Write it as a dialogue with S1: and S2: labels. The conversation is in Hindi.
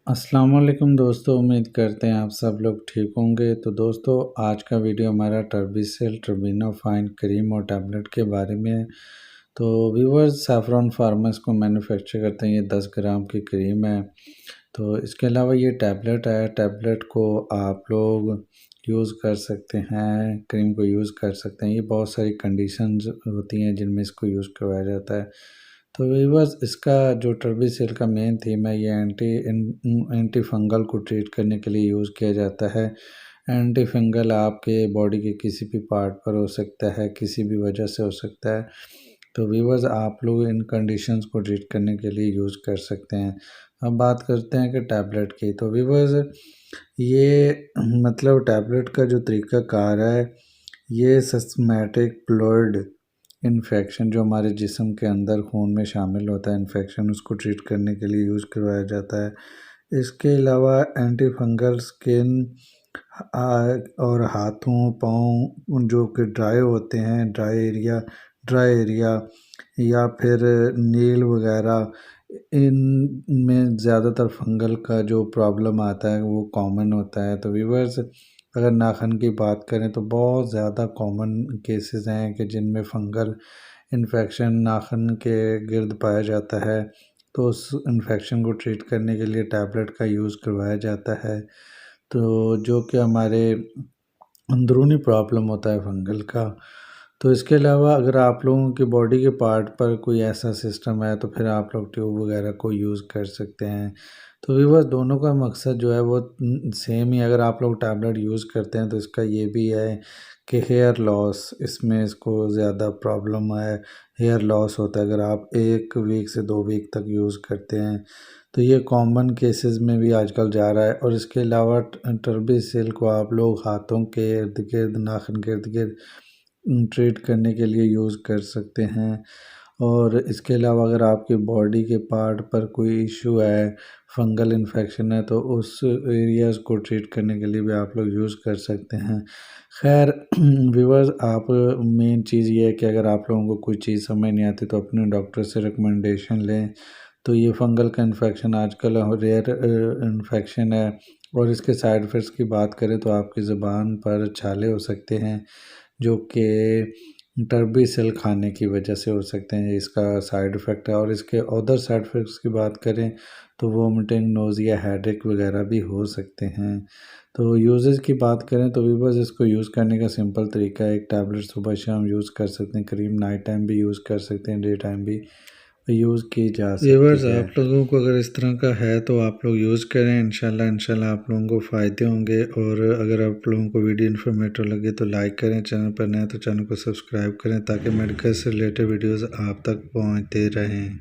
S1: अस्सलाम वालेकुम दोस्तों, उम्मीद करते हैं आप सब लोग ठीक होंगे। तो दोस्तों, आज का वीडियो हमारा टर्बीसेल टर्बिनोफाइन क्रीम और टैबलेट के बारे में है। तो व्यूवर्स, सैफरॉन फार्मा इसको मैन्युफैक्चर करते हैं। ये 10 ग्राम की क्रीम है। तो इसके अलावा ये टैबलेट है। टैबलेट को आप लोग यूज़ कर सकते हैं, क्रीम को यूज़ कर सकते हैं। ये बहुत सारी कंडीशंस होती हैं जिनमें इसको यूज़ करवाया जाता है। तो व्यूअर्स, इसका जो टर्बीसेल का मेन थीम है, ये एंटी फंगल को ट्रीट करने के लिए यूज़ किया जाता है। एंटी फंगल आपके बॉडी के किसी भी पार्ट पर हो सकता है, किसी भी वजह से हो सकता है। तो व्यूअर्स, आप लोग इन कंडीशंस को ट्रीट करने के लिए यूज़ कर सकते हैं। अब बात करते हैं कि टैबलेट की। तो व्यूअर्स, ये मतलब टैबलेट का जो तरीक़ाकार है, ये सिस्टमैटिक फ्लूइड इन्फेक्शन जो हमारे जिस्म के अंदर खून में शामिल होता है, इन्फेक्शन, उसको ट्रीट करने के लिए यूज़ करवाया जाता है। इसके अलावा एंटी फंगल स्किन और हाथों पाँव जो कि ड्राई होते हैं, ड्राई एरिया या फिर नील वगैरह, इनमें ज़्यादातर फंगल का जो प्रॉब्लम आता है वो कॉमन होता है। तो व्यूअर्स, अगर नाखून की बात करें तो बहुत ज़्यादा कॉमन केसेस हैं कि जिनमें फंगल इन्फेक्शन नाखून के गिर्द पाया जाता है। तो उस इन्फेक्शन को ट्रीट करने के लिए टैबलेट का यूज़ करवाया जाता है। तो जो कि हमारे अंदरूनी प्रॉब्लम होता है फंगल का। तो इसके अलावा अगर आप लोगों की बॉडी के पार्ट पर कोई ऐसा सिस्टम है तो फिर आप लोग ट्यूब वगैरह को यूज़ कर सकते हैं। तो व्यूअर्स, दोनों का मकसद जो है वो सेम ही। अगर आप लोग टैबलेट यूज़ करते हैं तो इसका ये भी है कि हेयर लॉस, इसमें इसको ज़्यादा प्रॉब्लम है, हेयर लॉस होता है अगर आप 1 वीक से 2 वीक तक यूज़ करते हैं। तो ये कॉमन केसेस में भी आजकल जा रहा है। और इसके अलावा टर्बीसेल को आप लोग हाथों के इर्द गिर्द, नाखून के इर्द गिर्द ट्रीट करने के लिए यूज़ कर सकते हैं। और इसके अलावा अगर आपकी बॉडी के पार्ट पर कोई इशू है, फंगल इन्फेक्शन है, तो उस एरियाज़ को ट्रीट करने के लिए भी आप लोग यूज़ कर सकते हैं। खैर व्यूअर्स, आप मेन चीज़ ये है कि अगर आप लोगों को कोई चीज़ समझ नहीं आती तो अपने डॉक्टर से रिकमेंडेशन लें। तो ये फंगल का इन्फेक्शन आजकल रेयर इन्फेक्शन है। और इसके साइड इफ़ेक्ट्स की बात करें तो आपकी ज़ुबान पर छाले हो सकते हैं, जो कि टर्बीसेल खाने की वजह से हो सकते हैं। इसका साइड इफ़ेक्ट है। और इसके अदर साइड इफ़ेक्ट्स की बात करें तो वोमिटिंग, नोज़िया, हेडेक वगैरह भी हो सकते हैं। तो यूजेस की बात करें तो व्यूअर्स, इसको यूज़ करने का सिंपल तरीका है। एक टैबलेट सुबह शाम यूज़ कर सकते हैं, क्रीम नाइट टाइम भी यूज़ कर सकते हैं, डे टाइम भी यूज़ की जा
S2: व्यूअर्स,
S1: सकती है।
S2: आप लोगों को अगर इस तरह का है तो आप लोग यूज़ करें। इंशाल्लाह आप लोगों को फ़ायदे होंगे। और अगर आप लोगों को वीडियो इन्फॉर्मेटिव लगे तो लाइक करें, चैनल पर नए तो चैनल को सब्सक्राइब करें ताकि मेडिकल से रिलेटेड वीडियोज़ आप तक पहुँचते रहें।